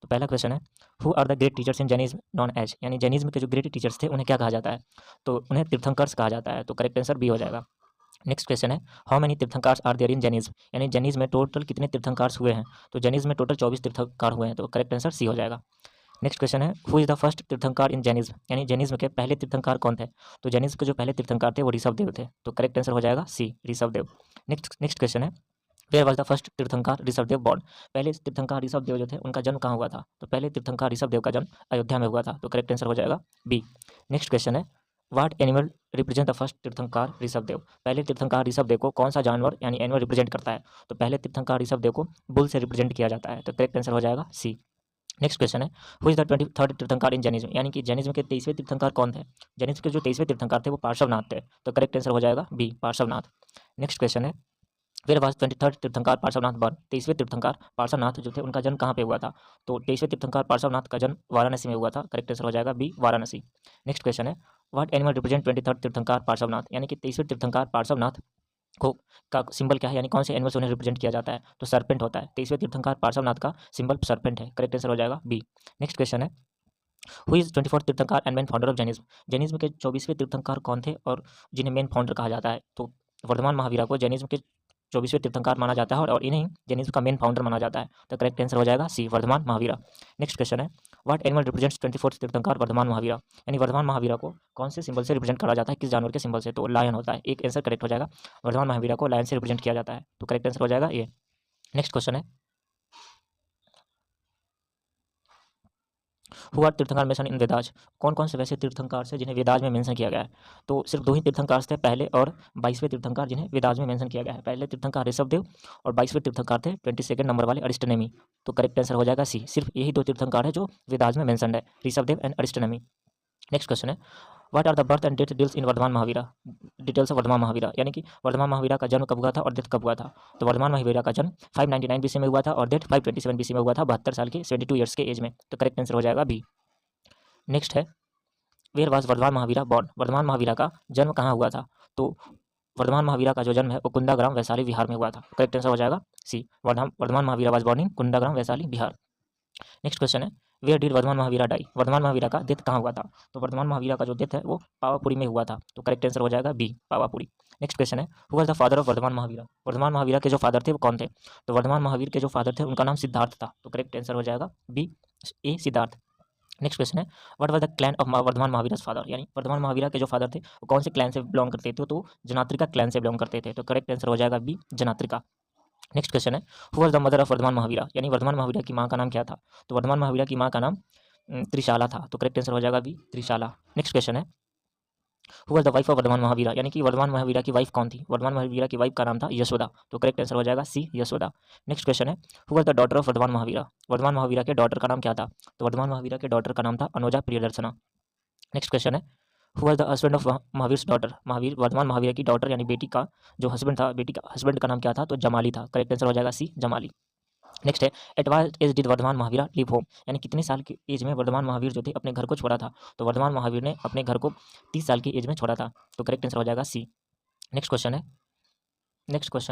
तो पहला क्वेश्चन है, who are the great teachers in Jainism non age, यानी जैनिज्म के जो ग्रेट टीचर्स थे उन्हें क्या कहा जाता है, तो उन्हें तीर्थंकर्स कहा जाता है। तो करेक्ट आंसर बी हो जाएगा। नेक्स्ट क्वेश्चन है, how many tirthankaras are there in Jainism, यानी जैनिज्म में टोटल कितने तीर्थंकार्स हुए हैं, तो जैनिज्म में टोटल 24 तीर्थंकार हुए हैं। तो करेक्ट आंसर सी हो जाएगा। नेक्स्ट क्वेश्चन है, who is the first tirthankar in Jainism, यानी जैनिज्म के पहले तीर्थंकार कौन थे, तो जैनिज्म के जो पहले तीर्थंकार थे वो ऋषभ देव थे। तो करेक्ट आंसर हो जाएगा C, Rishabh Dev. Next question है, where was the first tirthankar Rishabh Dev born, पहले तीर्थंकार ऋषभ देव जो थे उनका जन्म कहाँ हुआ था, तो पहले तीर्थंकार ऋषभ देव का जन्म अयोध्या में हुआ था। तो करेक्ट आंसर हो जाएगा बी। नेक्स्ट क्वेश्चन है, what animal represent the first tirthankar Rishabh Dev, पहले तीर्थंकार ऋषभ देव को कौन सा जानवर यानी एनिमल रिप्रेजेंट करता है, तो पहले तीर्थंकार ऋषभ देव को बुल से रिप्रेजेंट किया जाता है। तो करेक्ट आंसर हो जाएगा सी। नेक्स्ट क्वेश्चन है, who is the 23rd tirthankar in Jainism, यानी कि जैनिज्म के 23वें तीर्थंकार कौन थे, जैनिज्म के जो 23वें तीर्थंकार थे वो पार्श्वनाथ थे। तो करेक्ट आंसर हो जाएगा बी, पार्श्वनाथ। नेक्स्ट क्वेश्चन है, where was 23rd tirthankar Parshvanath born, 23वें तीर्थंकर पार्श्वनाथ जो थे उनका जन्म कहाँ पे हुआ था, तो 23वें तीर्थंकर पार्श्वनाथ का जन्म वाराणसी में हुआ था। करेक्ट आंसर हो जाएगा बी, वाराणसी। नेक्स्ट क्वेश्चन है, व्हाट एनिमल रिप्रेजेंट 23rd तीर्थंकर पार्श्वनाथ, यानी कि 23वें तीर्थंकर पार्श्वनाथ को का सिंबल क्या है, यानी कौन से एनिमल से उन्हें रिप्रेजेंट किया जाता है, तो सरपेंट होता है। 23वें तीर्थंकर पार्श्वनाथ का सिंबल सरपेंट है। करेक्ट आंसर हो जाएगा बी। नेक्स्ट क्वेश्चन है, हु इज 24th तीर्थंकर and main founder of Jainism, Jainism के 24वें तीर्थंकर कौन थे और जिन्हें मेन फाउंडर कहा जाता है, तो वर्धमान महावीरा को जैनिज्म के 24वें तीर्थंकर माना जाता है और इन्हें जैनिज्म का मेन फाउंडर माना जाता है। तो करेक्ट आंसर हो जाएगा C, Vardhaman Mahavira. Next question है, व्हाट एनिमल रिप्रेजेंट्स 24th तीर्थंकर वर्धमान महावीरा, यानी वर्धमान महावीरा को कौन से सिंबल से रिप्रेजेंट करा जाता है, किस जानवर के सिंबल से, तो लायन होता है। एक आंसर करेक्ट हो जाएगा, वर्धमान महावीरा को लायन से रिप्रेजेंट किया जाता है। तो करेक्ट आंसर हो जाएगा ये। नेक्स्ट क्वेश्चन है, हु आर तीर्थंकर मेंशन इन वेदाज, कौन कौन से वैसे तीर्थंकार से जिन्हें वेदाज में मेंशन किया गया है, तो सिर्फ दो ही तीर्थंकार थे पहले और 22वें तीर्थंकार जिन्हें वेदाज में मेंशन किया गया है। पहले तीर्थंकार ऋषभ देव और 22वें तीर्थंकार थे 22nd नंबर वाले अरिस्टनेमी। तो करेक्ट आंसर हो जाएगा सी, सिर्फ यही दो तीर्थंकार है जो वेदाज में मेंशन है, Rishabh Dev and Arishtanemi. Next question है, what are the birth and death details in Vardhaman Mahavira, details of Vardhaman Mahavira, यानी कि वर्धमान महावीरा का जन्म कब हुआ था और डेथ कब हुआ था, तो वर्धमान महावीरा का जन्म 599 बीसी में हुआ था और डेथ 527 बीसी में हुआ था, 72 साल के 72 ईयर्स के एज में। तो करेक्ट आंसर हो जाएगा बी। नेक्स्ट है, where was Vardhaman Mahavira born, Vardhaman Mahavira का जन्म कहाँ हुआ था, तो वर्धमान महावीरा का जो जन्म है वो कुंदाग्राम वैशाली बिहार में हुआ था। करेक्ट आंसर हो जाएगा C, Vardhaman Mahavira was born in Kundagram Vaishali Bihar. Next question है, where did Vardhaman Mahavira die, Vardhaman Mahavira का डेथ कहाँ हुआ था, तो वर्धमान महावीरा का जो डेथ है वो पावापुरी में हुआ था। तो करेक्ट आंसर हो जाएगा बी, पावापुरी। नेक्स्ट क्वेश्चन है, who was the father of Vardhaman Mahavira, Vardhaman Mahavira के जो फादर थे वो कौन थे, तो वर्धमान महावीर के जो फादर थे उनका नाम सिद्धार्थ था। तो करेक्ट आंसर हो जाएगा B, A Siddharth. Next question है, what was the clan of Vardhaman Mahavira's father, यानी वर्धमान महावीरा के जो फादर थे वो कौन से क्लैन से बिलोंग करते थे, तो जनात्रिका क्लैन से बिलोंग करते थे। तो करेक्ट आंसर हो जाएगा बी, जनात्रिका। नेक्स्ट क्वेश्चन है, who was the mother of Vardhaman Mahavira, यानी वर्धमान महावीरा की माँ का नाम क्या था, तो वर्धमान महावीरा की माँ का नाम त्रिशाला था। तो करेक्ट आंसर हो जाएगा बी, त्रिशाला। नेक्स्ट क्वेश्चन है, who was the wife of Vardhaman Mahavira, यानी कि वर्धमान महावीरा की वाइफ कौन थी, वर्धमान महावीरा की वाइफ का नाम था यशोदा। तो करेक्ट आंसर हो जाएगा सी, यशोदा। नेक्स्ट क्वेश्चन है, who was the daughter of Vardhaman Mahavira, Vardhaman Mahavira के डॉटर का नाम क्या था, तो वर्धमान महावीरा के डॉटर का नाम था अनुजा प्रियदर्शना। नेक्स्ट क्वेश्चन है, who was the husband of Mahavir daughter, Mahavir Vardhaman Mahavira की डॉटर यानी बेटी का जो हस्बैंड था, बेटी का हस्बैंड का नाम क्या था, तो जमाली था। करेक्ट आंसर हो जाएगा सी, जमाली। नेक्स्ट है, at what age did Vardhaman Mahavira leave home, यानी कितने साल की एज में वर्धमान महावीर जो थे अपने घर को छोड़ा था, तो वर्धमान महावीर ने अपने घर को 30 साल की एज में छोड़ा था। तो करेक्ट आंसर हो जाएगा सी। नेक्स्ट क्वेश्चन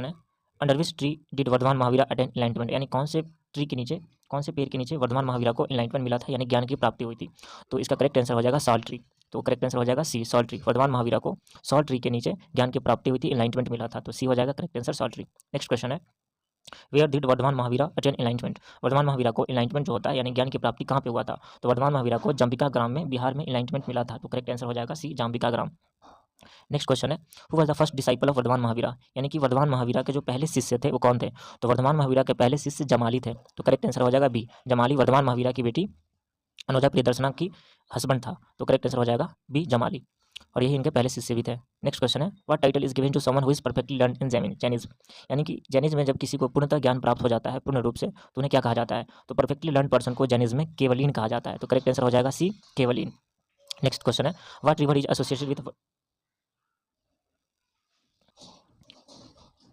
है, under which tree did Vardhaman Mahavira attain enlightenment, यानी कौन से ट्री के नीचे, कौन से पेड़ के नीचे वर्धमान महावीरा को एनलाइटमेंट मिला था, यानी ज्ञान की प्राप्ति हुई थी। तो इसका करेक्ट आंसर हो जाएगा साल ट्री। तो करेक्ट आंसर हो जाएगा सी, सॉल ट्री। वर्धमान महावीरा को सॉल ट्री के नीचे ज्ञान की प्राप्ति हुई थी, एनलाइटमेंट मिला था। तो सी हो जाएगा correct answer, sal tree. Next question है, where did Vardhaman Mahavira attain enlightenment, Vardhaman Mahavira को एनलाइटमेंट जो होता है यानी ज्ञान की प्राप्ति कहाँ पे हुआ था, तो वर्धमान महावीरा को जंबिका ग्राम में बिहार में एनलाइटमेंट मिला था। तो करेक्ट आंसर हो जाएगा C, Jambhika Grama. Next question है, who was the first disciple of Vardhaman Mahavira, यानी कि वर्धमान महावीरा के जो पहले शिष्य थे वो कौन थे, तो वर्धमान महावीरा के पहले शिष्य जमाली थे। तो करेक्ट आंसर हो जाएगा बी, जमाली वर्धमान महावीरा की बेटी अनुजा प्रियदर्शना की हस्बैंड था। तो करेक्ट आंसर हो जाएगा बी, जमाली, और यही इनके पहले शिष्य भी थे। नेक्स्ट क्वेश्चन है, what title is given to someone who is perfectly learn in Jainism, यानी कि जैनिज्म में जब किसी को पूर्णतः ज्ञान प्राप्त हो जाता है पूर्ण रूप से तो उन्हें क्या कहा जाता है, तो परफेक्टली लर्न पर्सन को जैनिज्म में केवलीन कहा जाता है। तो करेक्ट आंसर हो जाएगा सी, केवलीन। नेक्स्ट क्वेश्चन है, what river is associated with,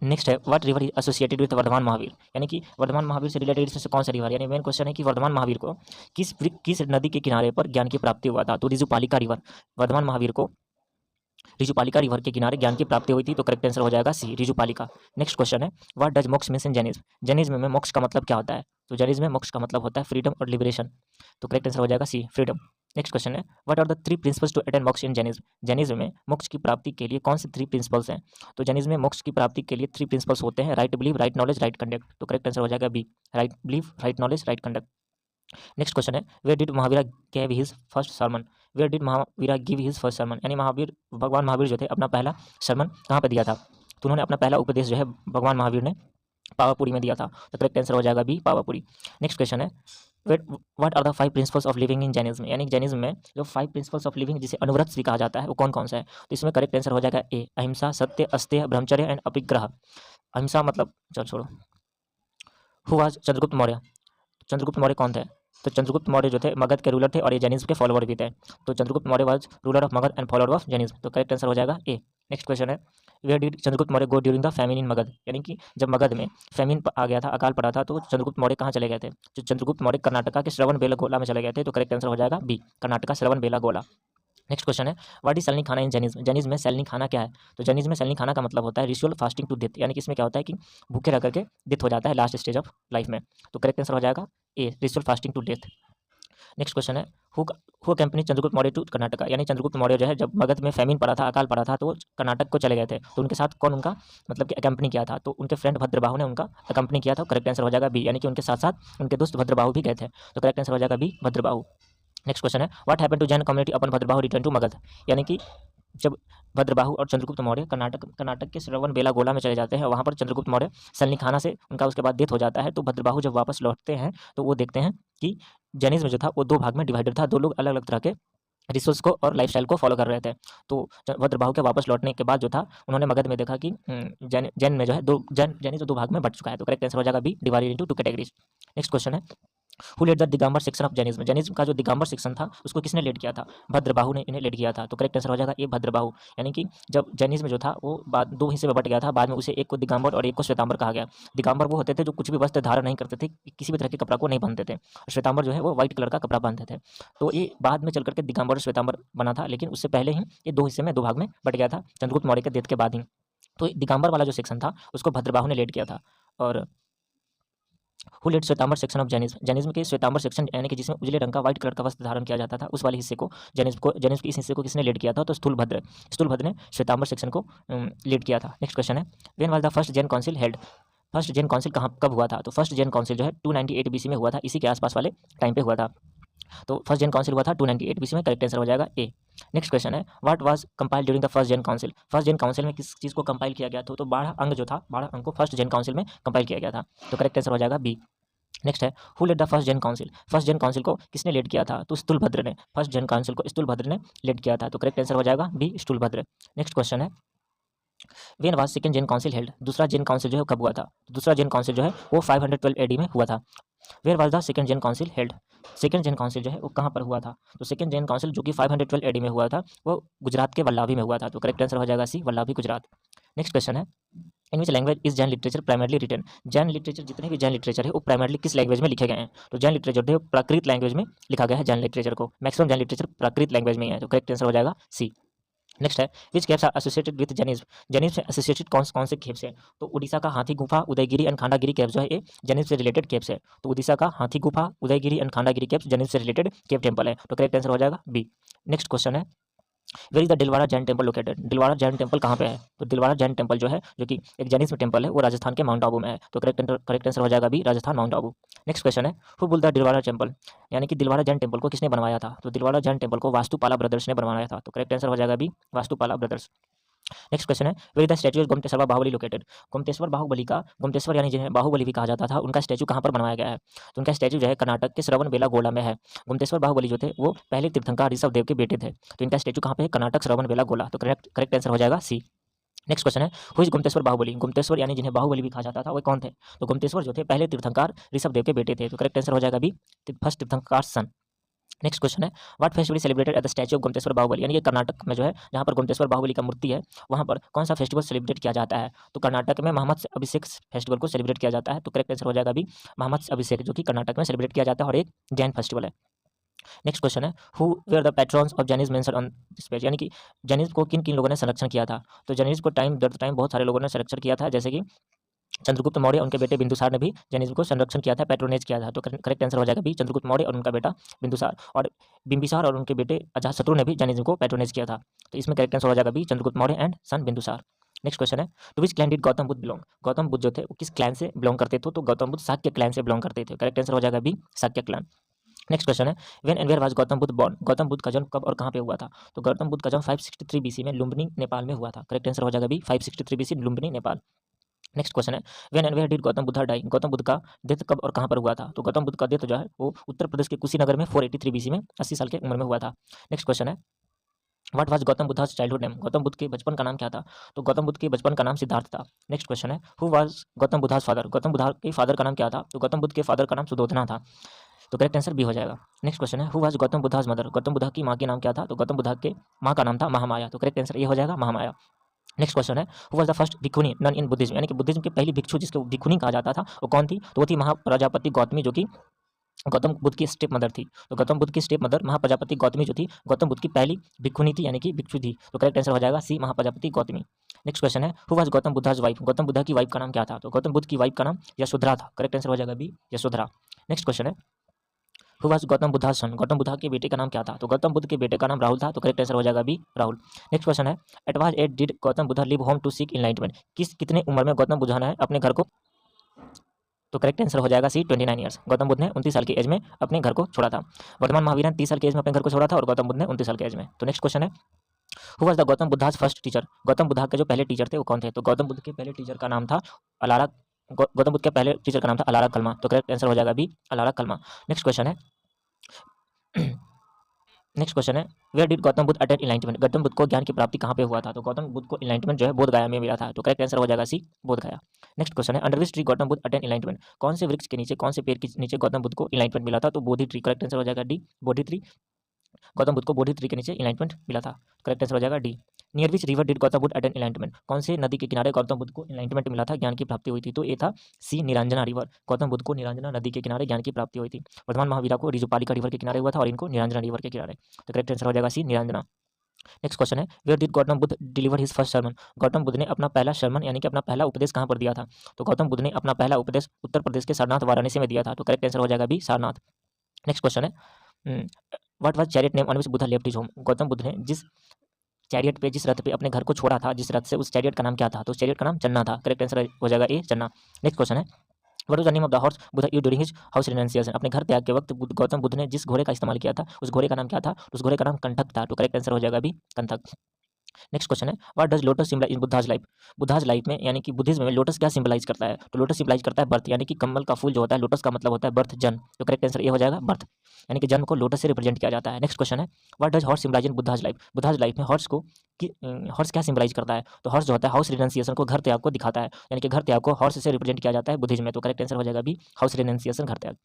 next है, what river is associated with Vardhaman Mahavir, यानी कि वर्धमान महावीर से रिलेटेड इसमें से कौन सा रिवर, यानी मेन क्वेश्चन है कि वर्धमान महावीर को किस नदी के किनारे पर ज्ञान की प्राप्ति हुआ था, तो रिजुपालिका रिवर वर्धमान महावीर को रिजुपालिका रिवर के किनारे ज्ञान की प्राप्ति हुई थी, तो करेक्ट आंसर हो जाएगा सी, रिजुपालिका। नेक्स्ट क्वेश्चन है, व्हाट डज मोक्ष मीन्स इन जैनिज्म? जैनिज्म में मोक्ष का मतलब क्या होता है? तो जैनिज्म में मोक्ष का मतलब होता है फ्रीडम और लिबरेशन, तो करेक्ट आंसर हो जाएगा सी, फ्रीडम। नेक्स्ट क्वेश्चन है, what are the 3 principles to attain moksha in Jainism? Jainism में मोक्ष की प्राप्ति के लिए कौन से 3 प्रिंसिपल्स हैं? तो जैनिज्म में मोक्ष की प्राप्ति के लिए 3 प्रिंसिपल्स होते हैं, right believe, right knowledge, right conduct, तो करेक्ट आंसर हो जाएगा B, right believe, right knowledge, right conduct. Next question है, where did Mahavira give his first sermon? Where did Mahavira give his first sermon, यानी भगवान महावीर जो थे अपना पहला सरमन कहाँ पे दिया था? तो उन्होंने अपना पहला उपदेश जो है भगवान महावीर ने पावापुरी में दिया था, तो करेक्ट आंसर हो जाएगा बी, पावापुरी। नेक्स्ट क्वेश्चन है, what are the 5 principles of living in Jainism? यानी जैनिज्म में जो 5 प्रिंसिपल्स ऑफ लिविंग जिसे अनुव्रत भी कहा जाता है वो कौन कौन सा है? तो इसमें करेक्ट आंसर हो जाएगा ए, अहिंसा, सत्य, अस्तेय, ब्रह्मचर्य एंड अपिग्रह। अहिंसा मतलब, चल छोड़ो, हु वाज चंद्रगुप्त मौर्य? चंद्रगुप्त मौर्य कौन थे? तो चंद्रगुप्त मौर्य जो थे मगध के रूलर थे और ये जैनिज्म के फॉलोअर भी थे, तो Chandragupta Maurya was ruler of Magadh and follower of Jainism, तो करेक्ट आंसर हो जाएगा ए। नेक्स्ट क्वेश्चन है, where did Chandragupta Maurya go during the famine in Magadh? यानी कि जब मगध में फैमिन आ गया था, अकाल पड़ा था, तो चंद्रगुप्त मौर्य कहाँ चले गए थे? जो चंद्रगुप्त मौर्य कर्नाटका के श्रवण बेलागोला में चले गए थे, तो करेक्ट आंसर हो जाएगा बी, कर्नाटका श्रवण बेलागोला। नेक्स्ट क्वेश्चन है, व्हाट इज सैलनी खाना इन जैनिज्म? जैनिज्म में सैलनी खाना क्या है? तो जैनिज्म में सैलनी खाना का मतलब होता है रिचुअल फास्टिंग टू डेथ, यानी कि इसमें क्या होता है कि भूखे रह करके डेथ हो जाता है लास्ट स्टेज ऑफ लाइफ में, तो करेक्ट आंसर हो जाएगा A, ritual fasting to death. Next question है, who company Chandragupta Maurya to Karnataka? यानी चंद्रगुप्त मौर्य जो है जब मगध में फैमिन पड़ा था, अकाल पड़ा था, तो वो कर्नाटक को चले गए थे, तो उनके साथ कौन उनका मतलब कि अकम्पनी किया था? तो उनके फ्रेंड भद्रबाहु ने उनका अकम्पनी किया था, करेक्ट आंसर हो जाएगा बी, यानी कि उनके साथ साथ उनके दोस्त भद्रबाहु भी गए थे, तो करेक्ट आंसर हो जाएगा बी, भद्रबाहु। नेक्स्ट क्वेश्चन है, what happened to Jain community upon Bhadrabahu return to Magadha? यानी कि जब भद्रबाहु और चंद्रगुप्त मौर्य कर्नाटक के श्रवण बेलागोला में चले जाते हैं, वहाँ पर चंद्रगुप्त मौर्य सल्लीखाना से उनका उसके बाद डेथ हो जाता है, तो भद्रबाहु जब वापस लौटते हैं तो वो देखते हैं कि जैनिज्म जो था वो 2 भाग में डिवाइडेड था, 2 लोग अलग अलग तरह के रिचुअल्स को और लाइफस्टाइल को फॉलो कर रहे थे। तो भद्रबाहु के वापस लौटने के बाद जो था उन्होंने मगध में देखा कि जैन में जो है जैनिज्म 2 भाग में बट चुका है, तो करेक्ट आंसर हो जाएगा B, divided into 2 categories. Next question है, who led the Digambar section of Jainism? Jainism का जो दिगंबर सेक्शन था उसको किसने लीड किया था? भद्रबाहु ने इन्हें लीड किया था, तो करेक्ट आंसर हो जाएगा ए, भद्रबाहु। यानी कि जब जैनिज्म जो था वो बाद 2 हिस्से में बट गया था, बाद में उसे एक को दिगंबर और एक को श्वेतांबर कहा गया। दिगंबर वो होते थे जो कुछ भी वस्त्र धारण नहीं करते थे, किसी भी तरह के कपड़ा को नहीं पहनते थे, और श्वेतांबर जो है वो व्हाइट कलर का कपड़ा पहनते थे, तो ये बाद में चल करके दिगंबर और श्वेतांबर बना था, लेकिन उससे पहले ही ये 2 हिस्से में 2 भाग में बट गया था चंद्रगुप्त मौर्य के डेथ के बाद ही। तो दिगंबर वाला जो सेक्शन था उसको भद्रबाहु ने लीड किया था। और who led Shvetambara section of Jainism? Jainism के श्वेतांबर सेक्शन यानी कि जिसमें उजले रंग का व्हाइट कलर का वस्त्र धारण किया जाता था, उस वाले हिस्से को जैनिज्म के इस हिस्से को किसने लीड किया था? तो स्थूलभद्र ने श्वेतांबर सेक्शन को लीड किया था। नेक्स्ट क्वेश्चन है, when was the first Jain council held? First Jain council कब हुआ था? तो फर्स्ट जैन काउंसिल जो है 298 BC में हुआ था, इसी के आसपास वाले टाइम पे हुआ था, तो फर्स्ट जैन काउंसिल हुआ था 298 BC में, करेक्ट आंसर हो जाएगा ए। नेक्स्ट क्वेश्चन है, what was compiled during the first Jain council? First Jain council में किस चीज़ को कंपाइल किया गया था? तो 12 अंग जो था, 12 अंग को फर्स्ट जैन काउंसिल में कंपाइल किया गया था, तो करेक्ट आंसर हो जाएगा बी। नेक्स्ट है, who led the first Jain council? First Jain council को किसने लीड किया था? तो स्थूलभद्र ने, फर्स्ट जैन काउंसिल को स्थूलभद्र ने लीड किया था, तो करेक्ट आंसर हो जाएगा बी, स्थूलभद्र। नेक्स्ट क्वेश्चन है, when was second Jain council held? दूसरा जैन काउंसिल जो है कब हुआ था? दूसरा जैन काउंसिल जो है वो 512 AD में हुआ था। Where was the second Jain council held? Second Jain council जो है वो कहाँ पर हुआ था? तो सेकंड जैन काउंसिल जो कि 512 AD में हुआ था वो गुजरात के वल्लाभी में हुआ था, तो करेक्ट आंसर हो जाएगा C, Vallabhi, Gujarat. Next question है, in which language is Jain literature primarily written? Jain literature, जितने भी जैन लिटरेचर है वो प्राइमरली किस लैंग्वेज में लिखे गए हैं? तो जैन लिटरेचर जो है प्राकृत लैंग्वेज में लिखा गया है, जैन लिटरेचर को मैक्सिमम जैन लिटरेचर प्राकृत लैंग्वेज में ही है, तो करेक्ट आंसर हो जाएगा सी। नेक्स्ट है, which caves are associated with Jainism? Jainism से एसोसिएटेड कौन से केव्स है? तो उड़ीसा का हाथी गुफा, उदयगिरी एंड खांडागिरी केव्स जो है ये जैनिज्म से रिलेटेड केव्स है, तो उड़ीसा का Hathi Gufa, Udayagiri and Khandagiri caves Jainism से रिलेटेड केव टेम्पल है, तो करेक्ट आंसर हो जाएगा बी। नेक्स्ट क्वेश्चन है, where is the Dilwara Jain temple located? Dilwara Jain temple कहाँ पे है? तो दिलवाड़ा जैन टेम्पल जो है जो कि एक जैनिज्म टेम्पल है वो राजस्थान के माउंट आबू में है, तो करेक्ट आंसर हो जाएगा B, Rajasthan, mount Abu. Next question है, who build the Dilwara temple? यानी कि दिलवाड़ा जैन टेम्पल को किसने बनवाया था? तो दिलवाड़ा जैन टेम्पल को वास्तुपाला ब्रदर्स ने बनवाया था, तो करेक्ट आंसर हो जाएगा B, Vastupala brothers. Next question है, where the statue of Gomateshwara Bahubali located? Gomateshwara Bahubali का, गोमतेश्वर यानी जिन्हें बाहुबली भी कहा जाता था, उनका स्टैच्यू कहाँ पर बनवाया गया है? तो उनका स्टैच्यू जो है कर्नाटक के श्रवण बेलागोला में है। गोमतेश्वर बाहुबली जो थे वो पहले तीर्थंकर ऋषभदेव के बेटे थे, तो इनका स्टैच्यू कहाँ पे है? कर्नाटक श्रवण बेलागोला, तो करेक्ट आंसर हो जाएगा सी। नेक्स्ट क्वेश्चन है, हु इज गोमतेश्वर बाहुबली? गोमतेश्वर यानी जिन्हें बाहुबली भी कहा जाता था वो कौन थे? तो गोमतेश्वर जो थे पहले तीर्थंकर ऋषभदेव के बेटे थे, तो करेक्ट आंसर हो जाएगा B, first Tirthankara son. Next question है, what festival celebrated at the statue of Gomateshwara Bahubali? यानी कि कर्नाटक में जो है जहाँ पर गोमतेश्वर बाहुबली का मूर्ति है वहाँ पर कौन सा फेस्टिवल सेलिब्रेट किया जाता है? तो कर्नाटक में मोहम्मद अभिषेक फेस्टिवल को सेलिब्रेट किया जाता है, तो करेक्ट आंसर हो जाएगा भी मोहम्मद अभिषेक, जो कि कर्नाटक में सेलिब्रेट किया जाता है और एक जैन फेस्टिवल है। नेक्स्ट क्वेश्चन है, who were the patrons of Jainism mention on this page, यानी कि जैनिज्म को किन किन लोगों ने संरक्षण किया था। तो जैनिज्म को टाइम दर टाइम बहुत सारे लोगों ने संरक्षण किया था, जैसे कि चंद्रगुप्त मौर्य, उनके बेटे बिंदुसार ने भी जैनिज्म को संरक्षण किया था, पैट्रोनेज किया था। तो करेक्ट आंसर हो जाएगा बी, चंद्रगुप्त मौर्य और उनका बेटा बिंदुसार, और बिंबिसार और उनके बेटे अजातशत्रु ने भी जैनिज्म को पैट्रोनेज किया था। तो इसमें करेक्ट आंसर हो जाएगा B, Chandragupta Maurya and son Bindusar. Next question है, to which clan did Gautam Buddha belong, Gautam Buddha जो थे वो किस क्लैन से बिलोंग करते थे। तो गौतम बुद्ध शाक्य क्लैन से बिलोंग करते थे। करेक्ट आंसर हो जाएगा B, Shakya clan. Next question है, when and where was Gautam Buddha born, Gautam Buddha का जन्म कब और कहाँ पे हुआ था। तो गौतम बुद्ध का जन्म 563 बीसी में लुम्बिनी नेपाल में हुआ था। करेक्ट आंसर हो जाएगा B, 563 BC Lumbini Nepal. Next question है, when and where did Gautam Buddha die, Gautam Buddha का डेथ कब और कहाँ पर हुआ था। तो गौतम बुद्ध का डेथ जो है वो उत्तर प्रदेश के कुशीनगर में 483 बीसी में 80 साल की उम्र में हुआ था। नेक्स्ट क्वेश्चन है, what was Gautam Buddha's childhood name, Gautam Buddha के बचपन का नाम क्या था। तो गौतम बुद्ध के बचपन का नाम सिद्धार्थ था। नेक्स्ट क्वेश्चन है, who was Gautam Buddha's father, Gautam Buddha के फादर का नाम क्या था। तो गौतम बुद्ध के फादर का नाम सुधोधना था। तो करेक्ट आंसर बी हो जाएगा। नेक्स्ट क्वेश्चन है, who was Gautam Buddha's mother, Gautam Buddha की माँ के नाम क्या था। तो गौतम बुद्ध के माँ का नाम था महामाया। तो करेक्ट आंसर ये हो जाएगा, महामाया। नेक्स्ट क्वेश्चन है, who was the first bhikshuni nun in Buddhism, यानी कि बुद्धिज्म की पहली भिक्षु जिसको भिक्षुनी कहा जाता था वो कौन थी। तो वो थी महाप्रजापति गौतमी, जो कि गौतम बुद्ध की स्टेप मदर थी। तो गौतम बुद्ध की स्टेप मदर महाप्रजापति गौतमी जो थी गौतम बुद्ध की पहली भिक्षुनी थी, यानी कि भिक्षु थी। तो करेक्ट आंसर हो जाएगा C, Mahaprajapati Gautami. Next question है, who was Gautam Buddha's wife, Gautam Buddha की वाइफ का नाम क्या था। तो गौतम बुद्ध की वाइफ का नाम यशोधरा था। करेक्ट आंसर हो जाएगा बी, यशोधरा। नेक्स्ट क्वेश्चन है, हु वाज गौतम बुद्धा's सन, गौतम बुद्ध के बेटे का नाम क्या था। तो गौतम बुद्ध के बेटे का नाम राहुल था। तो करेक्ट आंसर हो जाएगा बी, राहुल। नेक्स्ट क्वेश्चन है, at was age did Gautam Buddha leave home to seek enlightenment, कितने उम्र में गौतम बुद्ध ने अपने घर को। तो करेक्ट आंसर हो जाएगा सी, 29 ईयर्स। गौतम बुद्ध ने 29 साल की एज में अपने घर को छोड़ा था। वर्तमान महावीर ने 30 साल की एज में अपने घर को छोड़ा था और गौतम बुद्ध ने 29 साल की एज में। तो नेक्स्ट क्वेश्चन है, who was the Gautam Buddha's first teacher, Gautam Buddha के जो पहले टीचर थे वो कौन थे। तो गौतम बुद्ध के पहले टीचर का नाम था अलारा, गौतम बुद्ध के पहले टीचर का नाम था अलारा कल्मा। तो करेक्ट आंसर हो जाएगा B, Alara Kalama. Next question है, नेक्स्ट क्वेश्चन है, where did Gautam Buddha attain enlightenment, Gautam Buddha को ज्ञान की प्राप्ति कहाँ पे हुआ था। तो गौतम बुद्ध को एनलाइटमेंट जो है बोध गया में मिला था। तो करेक्ट आंसर हो जाएगा सी, बोध गया। नेक्स्ट क्वेश्चन है, under which tree Gautam Buddha attain enlightenment, कौन से वृक्ष के नीचे, कौन से पेड़ के नीचे गौतम बुद्ध को एनलाइटमेंट मिला था। तो बोधि ट्री। करेक्ट आंसर हो जाएगा डी, बोधि ट्री। गौतम बुद्ध को बोधि ट्री के नीचे एनलाइटमेंट मिला था। करेक्ट आंसर हो जाएगा D. Near which river did Gautam Buddha attain enlightenment, कौन से नदी के किनारे गौतम बुद्ध को एनलाइटमेंट मिला था, ज्ञान की प्राप्ति हुई थी। तो ये था सी, निरंजना रिवर। गौतम बुद्ध को निरंजना नदी के किनारे ज्ञान की प्राप्ति हुई थी। वर्तमान महावीरा को रिजुपालिका रिवर के किनारे हुआ था और इनको निरंजना रिवर के किनारे। तो करेक्ट आंसर हो जाएगा सी, निरंजना। नेक्स्ट क्वेश्चन है, where did Gautam Buddha deliver his first sermon, Gautam Buddha ने अपना पहला सर्मन यानी कि अपना पहला उपदेश कहाँ पर दिया था। तो गौतम बुद्ध ने अपना पहला उपदेश उत्तर प्रदेश के सारनाथ वाराणसी में दिया था। तो करेक्ट आंसर हो जाएगा बी, सारनाथ। नेक्स्ट क्वेश्चन है, what was chariot name on which Buddha left his home, Gautam Buddha ने जिस चैरियट पे, जिस रथ पे अपने घर को छोड़ा था, जिस रथ से, उस चैरियट का नाम क्या था। तो चैरियट का नाम चन्ना था। करेक्ट आंसर हो जाएगा ए, चन्ना। नेक्स्ट क्वेश्चन है, what was the name of the horse Buddha used during his house renunciation, अपने घर त्याग के वक्त गौतम बुद्ध ने जिस घोड़े का इस्तेमाल किया था उस घोड़े का नाम क्या था। उस घोड़े का नाम कंटक था। तो करेक्ट आंसर हो जाएगा बी, कंटक। नेक्स्ट क्वेश्चन है, what does lotus symbolise in Buddha's life, Buddha's life में यानी कि बुद्धिज्म में लोटस क्या सिंबलाइज करता है। तो लोटस सिंबलाइज करता है बर्थ, यानी कि कमल का फूल जो होता है, लोटस का मतलब होता है बर्थ, जन्म। तो करेक्ट आंसर ये हो जाएगा बर्थ, यानी कि जन्म को लोटस से रिप्रेजेंट किया जाता है। नेक्स्ट क्वेश्चन है, what does horse symbolise in Buddha's life, Buddha's life में हॉर्स को हॉर्स क्या सिंबलाइज करता है। तो हॉर्स जो होता है हाउस रिनंसिएशन को, घर त्याग को दिखाता है, यानी कि घर त्याग को हॉर्स से रिप्रेजेंट किया जाता है बुद्धिज्म में। तो करेक्ट आंसर हो जाएगा बी, हाउस रिनंसिएशन, घर त्याग।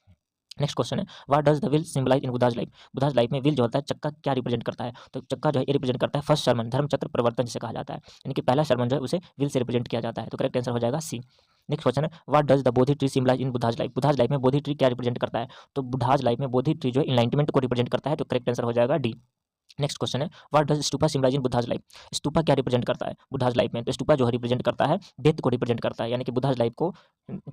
नेक्स्ट क्वेश्चन है, what does the wheel symbolise in Buddha's life, Buddha's life में विल जो होता है, चक्का क्या रिप्रेजेंट करता है। तो चक्का जो है ये रिप्रेजेंट करता है फर्स्ट शर्मन, धर्मचक्र प्रवर्तन जिसे कहा जाता है, यानी कि पहला शर्मन जो है उसे विल से रिप्रेजेंट किया जाता है। तो करेक्ट आंसर हो जाएगा सी। नेक्स्ट क्वेश्चन है, what does the Bodhi tree symbolise in Buddha's life, Buddha's life में बोधि ट्री क्या रिप्रेजेंट करता है। तो बुद्धाज लाइफ में बोधि ट्री जो है एनलाइटमेंट को रिप्रेजेंट करता है। तो करेक्ट आंसर हो जाएगा डी। नेक्स्ट क्वेश्चन है, what does stupa symbolise in Buddha's life, stupa क्या रिप्रेजेंट करता है बुद्धाज लाइफ में। तो स्तूपा जो है रिप्रेजेंट करता है डेथ को रिप्रेजेंट करता है, यानी कि बुद्धाज लाइफ को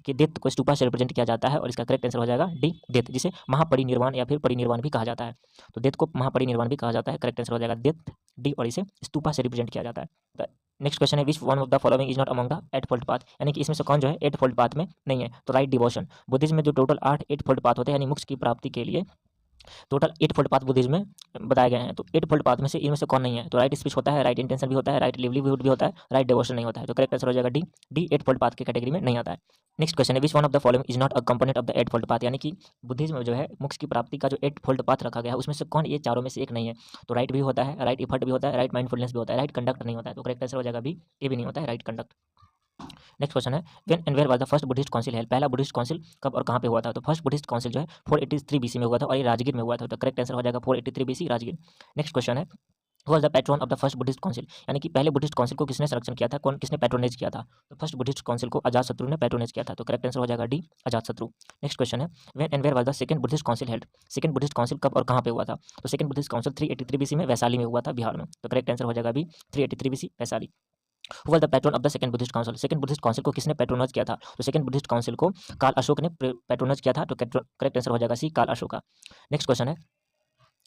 कि डेथ को स्तूपा से रिप्रेजेंट किया जाता है और इसका करेक्ट आंसर हो जाएगा डी, डेथ, जिसे महापरिनिर्वाण या फिर परिनिर्वाण भी कहा जाता है। तो डेथ को महापरिनिर्वाण भी कहा जाता है। करेक्ट आंसर हो जाएगा डेथ, डी, और इसे स्तूपा से रिप्रेजेंट किया जाता है। नेक्स्ट क्वेश्चन है, which one of the following is not among the 8 fold path, यानी कि इसमें से कौन जो है 8 फोल्ड पाथ में नहीं है। तो राइट डिवोशन, बुद्धिज्म में जो टोटल 8 फोल्ड पाथ होते हैं, यानी मोक्ष की प्राप्ति के लिए टोटल 8 फोल्ड पाथ बुद्धिज्म में बताए गए हैं। तो 8 फोल्ड पाथ में से इनमें से कौन नहीं है। तो राइट स्पीच होता है, राइट इंटेंशन भी होता है, राइट लिवलीहुड भी होता है, राइट डिवोशन नहीं होता है। तो करेक्ट आंसर हो जाएगा डी, डी 8 फोल्ड पाथ की कैटेगरी में नहीं आता है। नेक्स्ट क्वेश्चन है, which one of the following is not a component of the 8 fold path, यानी कि बुद्धिज्म में जो है मोक्ष की प्राप्ति का जो 8 फोल्ड पाथ रखा गया है उसमें से कौन ये चारों में से एक नहीं है। तो राइट भी होता है, राइट इफर्ट भी होता है, राइट माइंडफुलनेस भी होता है, राइट कंडक्ट नहीं होता है। तो करेक्ट आंसर हो जाएगा बी, ये भी नहीं होता है, राइट कंडक्ट। नेक्स्ट क्वेश्चन है, when and where was the first Buddhist council held, पहला बुद्धिस्ट काउंसिल कब और कहाँ पे हुआ था। तो फर्स्ट बुद्धिस्ट काउंसिल जो है 483 बीसी में हुआ था और ये राजगीर में हुआ था। तो करेक्ट आंसर हो जाएगा 483 बीसी, राजगीर। नेक्स्ट क्वेश्चन है, who was the patron of the first Buddhist council, यानी कि पहले बुद्धिस्ट काउंसिल को किसने संरक्षण किया था, कौन किसने पैट्रोनेज किया था। तो फर्स्ट बुद्धिस्ट काउंसिल को अजातशत्रु ने पैट्रोनेज किया था। तो करेक्ट आंसर हो जाएगा डी, अजातशत्रु। नेक्स्ट क्वेश्चन है, when and where was the second Buddhist council held. Second Buddhist council कब और कहाँ पे हुआ था। तो सेकंड बुद्धिस्ट काउंसिल 383 बीसी में वैशाली में हुआ था, बिहार में। तो करेक्ट आंसर हो जाएगा B, 383 BC Vaishali. Who was the patron of the second Buddhist council. Second Buddhist council को किसने पैट्रोनाइज किया था। तो सेकंड बुद्धिस्ट काउंसिल को काल अशोक ने पैट्रोनाइज किया था। तो करेक्ट आंसर हो जाएगा सी, काल अशोक का। नेक्स्ट क्वेश्चन है,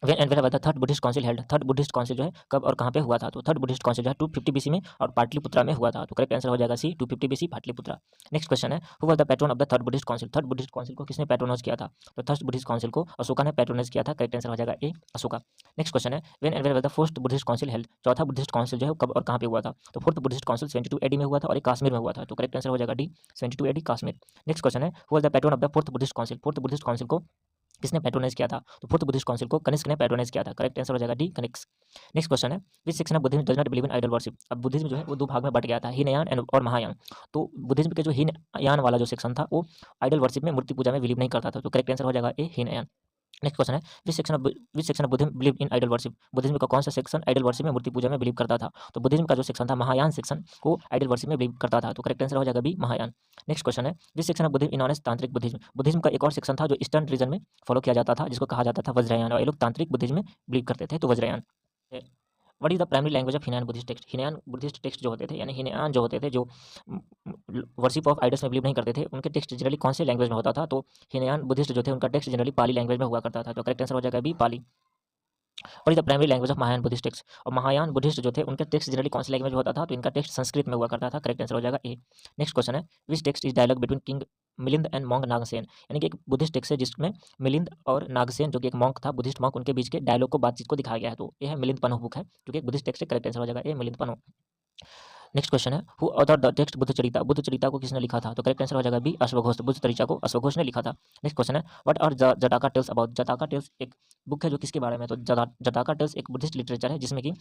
when and where was the third Buddhist council held. Third Buddhist council जो है कब और कहाँ पे हुआ था। तो थर्ड बुद्धिस्ट काउंसिल जो है 250 बीसी में और पाटलिपुत्रा में हुआ था। तो करेक्ट आंसर हो जाएगा सी, 250 बीसी पाटलिपुत्रा। नेक्स्ट क्वेश्चन है, who was the patron of the third Buddhist council. Third Buddhist council को किसने पैट्रोनाइज किया था। तो थर्ड बुद्धिस्ट काउंसिल को अशोका ने पैट्रोनाइज किया था। करेक्ट आंसर हो जाएगा ए, अशोका। नेक्स्ट क्वेश्चन है, when and where was the fourth Buddhist council held. चौथा बुद्धिस्ट काउंसिल जो है कब और कहाँ पे हुआ था। तो फोर्थ बुद्धिस्ट काउंसिल 72 एडी में हुआ था और एक कश्मीर में हुआ था। तो करेक्ट आंसर हो जाएगा D, 72 AD Kashmir. Next question है, who was the patron of the fourth Buddhist council. Fourth Buddhist council को किसने पैट्रोनाइज किया था। तो फोर्थ बुद्धिस्ट काउंसिल को कनिष्क ने पैट्रोनाइज किया था। करेक्ट आंसर हो जाएगा डी, कनिष्क। नेक्स्ट क्वेश्चन है, which section of Buddhism does not believe in idol worship. अब बुद्धिज्म जो है वो दो भाग में बट गया था, हीनयान और महायान। तो बुद्धिज्म के जो हीनयान वाला जो सेक्शन था वो आइडल वर्शिप में, मूर्ति पूजा में बिलीव नहीं करता था। तो करेक्ट आंसर हो जाएगा ए, हीनयान। नेक्स्ट क्वेश्चन है, which section of Buddhism believe in idol worship. Buddhism का कौन सा सेक्शन आइडल वर्शिप में, मूर्ति पूजा में बिलीव करता था। तो बुद्धिज्म का जो सेक्शन था महायान सेक्शन को आइडल वर्शिप में बिलीव करता था। तो करेक्ट आंसर हो जाएगा बी, महायान। नेक्स्ट क्वेश्चन है, which section of Buddhism known as Tantric Buddhism. Buddhism का एक और सेक्शन था जो ईस्टर्न रीजन में फॉलो किया जाता था, जिसको कहा जाता था वज्रयान, और ये लोग तांत्रिक बुद्धिज्म में बिलीव करते थे। तो Vajrayana. What is the primary language of Hinayana Buddhist text. Hinayana Buddhist text जो होते थे, यानी हीनयान जो होते थे, जो वर्शिप ऑफ आइडल्स में बिलीव नहीं करते थे, उनके टेक्स्ट जनरली कौन से लैंग्वेज में होता था। तो हीनयान बुद्धिस्ट जो थे उनका टेक्स्ट जनरली पाली लैंग्वेज में हुआ करता था। तो करेक्ट आंसर हो जाएगा बी, पाली। और is the primary language of Mahayana Buddhist text. और महायान बुद्धिस्ट जो थे उनका टेक्स्ट जनरली कौन सी लैंग्वेज में होता था। तो इनका टेक्स्ट संस्कृत में हुआ करता था। करेक्ट आंसर हो जाएगा ए। नेक्स्ट क्वेश्चन है, which text is dialogue between king Milind and monk Nagasena. यानी कि एक बुद्धिस्ट टेक्स्ट है जिसमें मिलिंद और नागसेन जो कि एक मॉन्क था, बुद्धिस्ट मॉन्क, उनके बीच के डायलॉग को, बातचीत को दिखाया गया है। तो ये है मिलिंद पन्हो बुक है, जो कि एक बुद्धिस्ट टेक्स्ट है। करेक्ट आंसर हो जाएगा A, Milind Panho. Next question है, who author the text Buddha Charita. Buddha Charita को किसने लिखा था। तो करेक्ट आंसर हो जाएगा बी, अश्वघोष। बुद्ध चरिता को अश्वघोष ने लिखा था। नेक्स्ट क्वेश्चन है, what are Jataka tales about. Jataka tales एक बुक है जो किसके बारे में। तो जटाका टेल्स एक बुद्धिस्ट लिटरेचर है जिसमें कि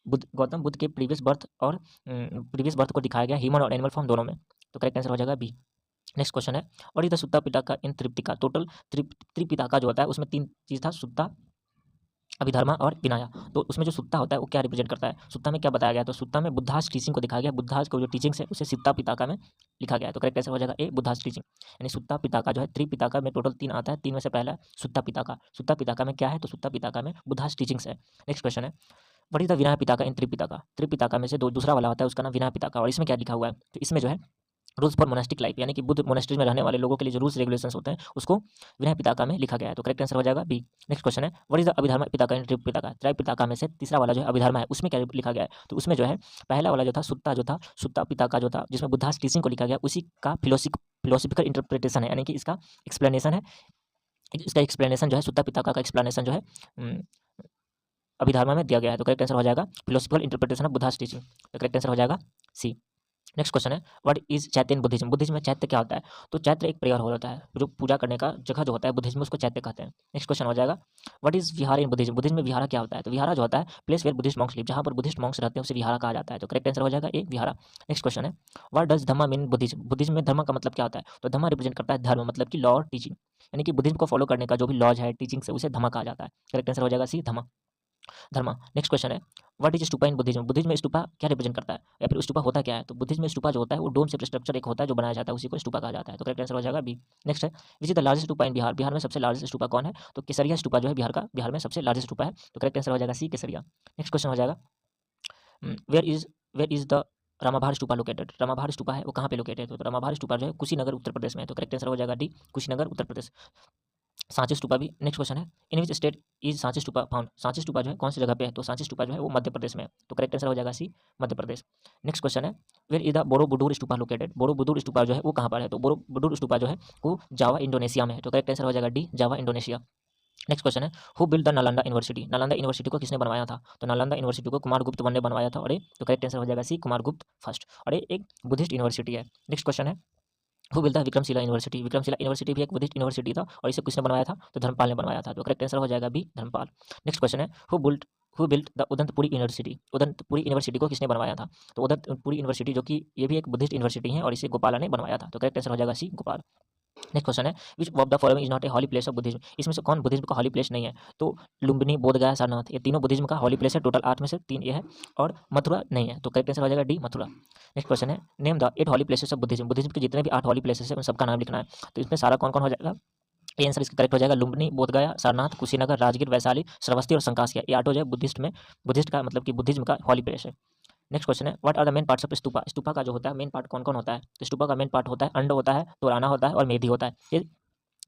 गौतम बुद्ध के प्रीवियस बर्थ को दिखाया गया, ह्यूमन और एनिमल फॉर्म दोनों में। तो करेक्ट आंसर हो जाएगा बी। नेक्स्ट क्वेश्चन है, what is the Sutta Pitaka in Tripitaka. Total Tripitaka जो होता है उसमें तीन चीज था, सुत्ता, अभिधर्मा और विनया। तो उसमें जो सुत्ता होता है वो क्या रिप्रेजेंट करता है। सुत्ता में क्या बताया गया। तो सुत्ता में बुद्धास टीचिंग को दिखाया गया, बुद्धास को जो टीचिंग्स है उसे सित्ता पिताका में लिखा गया है। तो करेक्ट आंसर हो जाएगा ए, बुद्धास टीचिंग। यानी सुत्ता पिताका जो है, त्रिपिताका में टोटल 3 आता है, 3 में से पहला सुत्ता पिताका। सुत्ता पिताका में क्या है। तो सुत्ता पिताका में बुद्धास टीचिंग्स है। नेक्स्ट क्वेश्चन है, व्हाट इज द विनय पिताका इन त्रिपिताका। त्रिपिताका में से दूसरा वाला होता है, उसका नाम विनय पिताका। और इसमें क्या लिखा हुआ है। तो इसमें जो है रूल्स फॉर मोनास्टिक लाइफ, यानी कि बुद्ध मोनास्ट्री में रहने वाले लोगों के लिए जो रूल्स रेगुलेशंस होते हैं उसको विनय पिताका में लिखा गया है। तो करेक्ट आंसर हो जाएगा बी। नेक्स्ट क्वेश्चन है, व्हाट इज द अभिधर्मा पिताका इन पिताका। त्रैपिताका में से तीसरा वाला जो है अभिधर्मा है, उसमें क्या लिखा गया है। तो उसमें जो है पहला वाला जो था सुत्ता पिताका जो था, जिसमें बुद्धास टीचिंग को लिखा गया, उसी का फिलोसफिकल इंटरप्रिटेशन है, यानी कि इसका एक्सप्लेनेशन है। इसका एक्सप्लेनेशन जो है, सुत्ता पिताका का एक्सप्लेनेशन जो है अभिधर्मा में दिया गया है। तो करेक्ट आंसर हो जाएगा philosophical interpretation of Buddhas teaching. तो करेक्ट आंसर हो जाएगा सी। नेक्स्ट क्वेश्चन है, व्हाट इज चैत्य इन बुद्धिज्म। बुद्धिज्म में चैत्य क्या होता है। तो चैत्य एक प्रेयर हॉल होता है, जो पूजा करने का जगह जो होता है बुद्धिज्म में, उसको चैत्य कहते हैं। नेक्स्ट क्वेश्चन हो जाएगा, what is Vihar in Buddhism. Buddhism में विहारा क्या होता है। तो विहारा जो होता है place where Buddhist monks live, जहाँ पर बुद्धिस्ट मॉन्क्स रहते हैं उसे विहारा कहा जाता है। तो करेक्ट आंसर हो जाएगा ए, विहारा। नेक्स्ट क्वेश्चन है, what does Dhamma mean Buddhism. Buddhism में धर्म का मतलब क्या होता है। तो धम्मा रिप्रेजेंट करता है धर्म, मतलब कि लॉ और टीचिंग, यानी कि बुद्धिज्म को फॉलो करने का जो भी लॉज है, टीचिंग्स है, उसे धम्मा कहा जाता है। करेक्ट आंसर हो जाएगा सी, धम्मा, धर्मा। नेक्स्ट क्वेश्चन है, what is stupa in Buddhism. Buddhism में स्टूपा क्या रिप्रेजेंट करता है, या फिर स्टूपा होता क्या है। तो बुद्धिज्म में स्टूपा जो होता है वो डोम शेप स्ट्रक्चर एक होता है जो बनाया जाता है, उसी को स्टूपा कहा जाता है। तो करेक्ट आंसर हो जाएगा बी। नेक्स्ट है, which is the largest stupa in Bihar. Bihar में सबसे लार्जेस्ट स्टूपा कौन है। तो केसरिया स्टूपा जो है बिहार में सबसे लार्जेस्ट स्टूपा है। तो करेक्ट आंसर हो जाएगा सी, केसरिया। नेक्स्ट क्वेश्चन हो जाएगा, where is the Ramabhar stupa located. Ramabhar stupa है वो कहाँ पे लोकेटेड है। तो रामाभार स्टूपा जो है कुशीनगर उत्तर प्रदेश में है। तो करेक्ट आंसर हो जाएगा डी, कुशीनगर उत्तर प्रदेश। सांची स्तूपा भी। नेक्स्ट क्वेश्चन है, in which state is Sanchi stupa found. Sanchi stupa जो है कौन सी जगह पे है। तो सांची स्तूपा जो है वो मध्य प्रदेश में है। तो करेक्ट आंसर हो जाएगा C, Madhya Pradesh. Next question है, where is the Borobudur stupa located. Borobudur stupa जो है वो कहाँ पर है। तो बोरोबुदुर स्तूपा जो है वो जावा इंडोनेशिया में है। तो करेक्ट आंसर हो जाएगा D, Java Indonesia. Next question है, who build the Nalanda university. Nalanda university को किसने बनवाया था। तो नालंदा यूनिवर्सिटी को कुमारगुप्त वन ने बनवाया था। और ये तो करेक्ट आंसर हो जाएगा सी, कुमारगुप्त फर्स्ट। और ये एक बुद्धिस्ट यूनिवर्सिटी है। नेक्स्ट क्वेश्चन है, who build the Vikramshila university. Vikramshila university भी एक बुद्धिस्ट यूनिवर्सिटी था और इसे किसने बनवाया था। तो धर्मपाल ने बनवाया था। तो करेक्ट आंसर हो जाएगा बी, धर्मपाल। नेक्स्ट क्वेश्चन है, who built the Odantapuri university. Odantapuri university को किसने बनवाया था। तो उदंतपुरी यूनिवर्सिटी जो कि ये भी एक बुद्धिस्ट यूनिवर्सिटी है और इसे गोपाला ने बनवाया था। तो करेक्ट आंसर हो जाएगा सी, गोपाल। नेक्स्ट क्वेश्चन है which of the following is not a holy place of Buddhism, इसमें से कौन बुद्धिज्म का हॉली प्लेस नहीं है? तो लुम्बिनी, बोध गया, सारनाथ, ये तीनों बुद्धिज्म का हॉली प्लेस है। टोटल 8 में से 3 ये है और मथुरा नहीं है, तो करेक्ट आंसर हो जाएगा डी, मथुरा। नेक्स्ट क्वेश्चन है name the 8 holy places of Buddhism, Buddhism के जितने भी 8 हॉली प्लेसेस है उन सबका नाम लिखना है। तो इसमें सारा कौन कौन हो जाएगा? ये आंसर इसका करेक्ट हो जाएगा लुम्बिनी, बोध गया, सारनाथ, कुशीनगर, राजगीर, वैशाली, श्रावस्ती और संकासिया, ये 8 हो जाए बुद्धिस्ट में, बुद्धिस्ट का मतलब कि बुद्धिज्म का हॉली प्लेस है। नेक्स्ट क्वेश्चन है what are the main parts of stupa, stupa का जो होता है मेन पार्ट कौन कौन होता है? तो स्तूपा का मेन पार्ट होता है अंड होता है, तोराना होता है और मेधी होता है, ये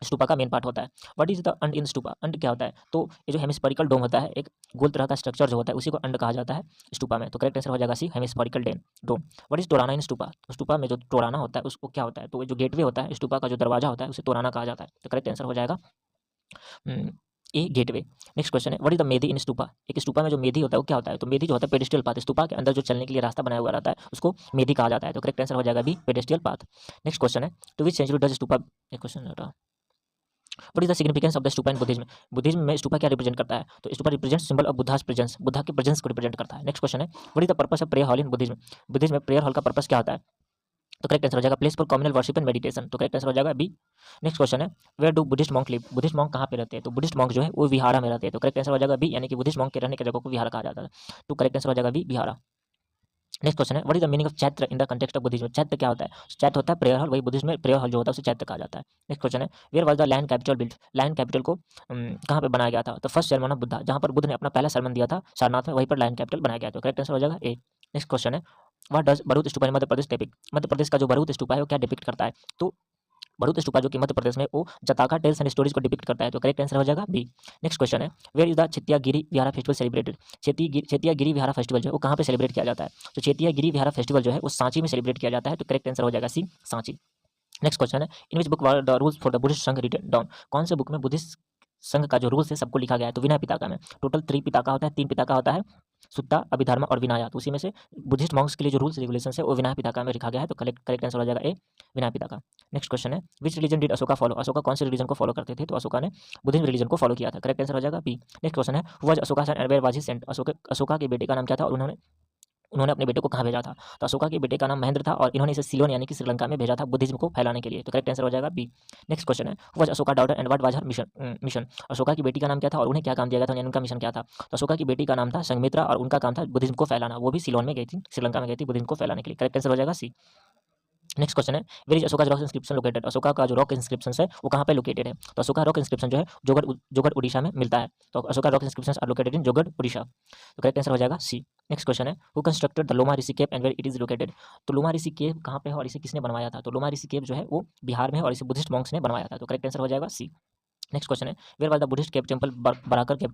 स्तूपा का मेन पार्ट होता है। व्हाट इज द अंड इन स्तूपा, अंड क्या होता है? तो ये जो हेमिस्फेरिकल डोम होता है, एक गोल तरह का स्ट्रक्चर जो होता है उसी को अंड कहा जाता है स्तूपा में, तो करेक्ट आंसर हो जाएगा सी, हेमिस्फेरिकल डोम। व्हाट इज तोराना इन स्तूपा, तो स्तूपा में जो तोराना होता है उसको क्या होता है? तो जो गेटवे होता है स्तूपा का जो दरवाजा होता है उसे तोराना कहा जाता है, तो करेक्ट आंसर हो जाएगा ए, गेटवे। नेक्स्ट क्वेश्चन है व्हाट इज द मेधी इन स्तूपा, एक स्तूपा में जो मेधी होता है वो क्या होता है? तो मेधी जो होता है पेडेस्ट्रियल पाथ, स्तूपा के अंदर जो चलने के लिए रास्ता बनाया हुआ रहता है उसको मेधी कहा जाता है, तो करेक्ट आंसर हो जाएगा B, pedestrian path. Next question है to which century does stupa, एक question what is the significance of the stupa in Buddhism, Buddhism में स्तूपा क्या रिप्रेजेंट करता है? तो stupa represent symbol of Buddha's presence, Buddha के प्रेजेंस को रिप्रेजेंट करता है। नेक्स्ट क्वेश्चन है what is the purpose of prayer hall in Buddhism, Buddhism में प्रेयर हॉल का पर्पस क्या होता है? तो करेक्ट आंसर हो जाएगा place for communal worship and meditation, तो करेक्ट आंसर हो जाएगा बी। नेक्स्ट क्वेश्चन है where do Buddhist monk live, Buddhist monk कहाँ पे रहते हैं? तो बुद्धिस्ट मॉन्क जो है वो विहारा में रहते हैं, तो करेक्ट आंसर हो जाएगा बी, यानी कि बुद्धिस्ट मॉन्क के रहने की जगह को विहारा कहा जाता है, तो करेक्ट आंसर हो जाएगा बी, विहारा। नेक्स्ट क्वेश्चन है what is the meaning of chaitya in the context of Buddhism, chaitya क्या होता है? चैत्र होता है प्रेयर हॉल, वही बुद्धिज्म में प्रेयर हॉल जो होता है उसे चैत्र कहा जाता है। नेक्स्ट क्वेश्चन है where was the land capital built, land capital को कहाँ पे बनाया गया था? तो फर्स्ट सरमन ऑफ बुद्धा, जहाँ पर बुद्ध ने अपना पहला सरमन दिया था सारनाथ में, वहीं पर लैंड कैपिटल बनाया गया, तो करेक्ट आंसर हो जाएगा ए। नेक्स्ट क्वेश्चन है what does Bharuch stupa in Madhya Pradesh depict, Madhya Pradesh का जो भरूच स्तूपा है वो क्या डिपिक्ट करता है? तो भरूच स्तूपा जो कि मध्य प्रदेश में वो जताका टेल्स एंड स्टोरीज को डिपिक्ट करता है, तो करेक्ट आंसर हो जाएगा बी। नेक्स्ट क्वेश्चन है where is the Chetiyagiri Vihara festival celebrated, Chetiyagiri Vihara festival जो है वो कहाँ पे सेलिब्रेट किया जाता है? तो चेतियागिरी विहारा फेस्टिवल जो है वो सांची में सेलिब्रेट किया जाता है, तो करेक्ट आंसर हो जाएगा सी, सांची। नेक्स्ट क्वेश्चन है in which book were the rules for the Buddhist Sangha written down, कौन से बुक में बुद्धिस्ट संघ का जो रूल्स है सबको लिखा गया है? तो विनय पिटका में, टोटल 3 पिटका होता है, 3 पिटका होता है, सुत्ता, अभिधर्मा और विनया, तो उसी में से बुद्धिस्ट मॉन्क्स के लिए जो रूल्स रेगुलेशन है वो विनय पिटका में लिखा गया है, तो करेक्ट आंसर हो जाएगा ए, विनय पिटका। नेक्स्ट क्वेश्चन है विच religion did Ashoka follow, Ashoka कौन से रिलीजन को फॉलो करते थे? तो अशोका ने बुद्धिज्म रिलीजन को फॉलो किया था, करेक्ट आंसर हो जाएगा बी। नेक्स्ट क्वेश्चन है who was Ashoka son and where was he sent, Ashoka के बेटे का नाम क्या था और उन्होंने उन्होंने अपने बेटे को कहाँ भेजा था? तो अशोका के बेटे का नाम महेंद्र था और इन्होंने इसे सिलोन यानी कि श्रीलंका में भेजा था बुद्धिज्म को फैलाने के लिए, तो करेक्ट आंसर हो जाएगा बी। नेक्स्ट क्वेश्चन है was Ashoka daughter and what was her mission, Ashoka की बेटी का नाम क्या था और उन्हें क्या काम दिया गया था, यानी उनका मिशन क्या था? तो अशोका की बेटी का नाम था संघमित्रा और उनका काम था बुद्धिज्म को फैलाना, वो भी सिलोन में गई थी, श्रीलंका में गई थी बुद्धिज्म को फैलाने के लिए, करेक्ट आंसर हो जाएगा सी। नेक्स्ट क्वेश्चन है where is Ashoka rock inscription located, Ashoka का जो रॉक इंस्क्रिप्शन है वो कहाँ पे लोकेटेड है? तो अशोका रॉक इंस्क्रिप्शन जो है जोगड़ उड़ीसा में मिलता है, तो Ashoka rock inscription are located in Jaugada Orissa, तो करेक्ट आंसर हो जाएगा सी। नेक्स्ट क्वेश्चन है who constructed the Loma Rishi cave and where it is located, तो लोमा ऋषि केव कहाँ पे है और इसे किसने बनवाया था? तो लोमा ऋषि केव जो है वो बिहार में है और इसे बुद्धिस्ट मॉन्क्स ने बनवाया था, तो करेक्ट आंसर हो जाएगा सी। नेक्स्ट क्वेश्चन है where was the Buddhist cave temple Barakar cave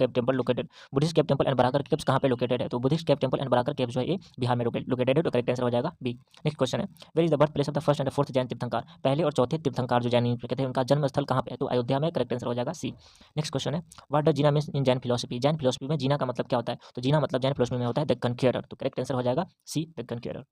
temple located, Buddhist cave temple and Barakar caves कहाँ पे लोकेटेड है? तो Buddhist cave temple and Barakar cave जो है ये बिहार में लोकेटेड है, तो करेक्ट आंसर हो जाएगा बी। नेक्स्ट क्वेश्चन है where is the birth place of the first and fourth Jain Tirthankar, पहले और चौथे तीर्थंकार जो जैन कहते हैं उनका जन्म स्थल कहाँ पे है? तो अयोध्या में, करेक्ट आंसर हो जाएगा सी। नेक्स्ट क्वेश्चन है what does Jina means in Jain philosophy, Jain philosophy में जीना का मतलब क्या होता है? तो जीना मतलब जैन फिलोसफी में होता है द कन्क्यूरर, तो करेक्ट आंसर हो जाएगा सी, द कन्क्यूरर।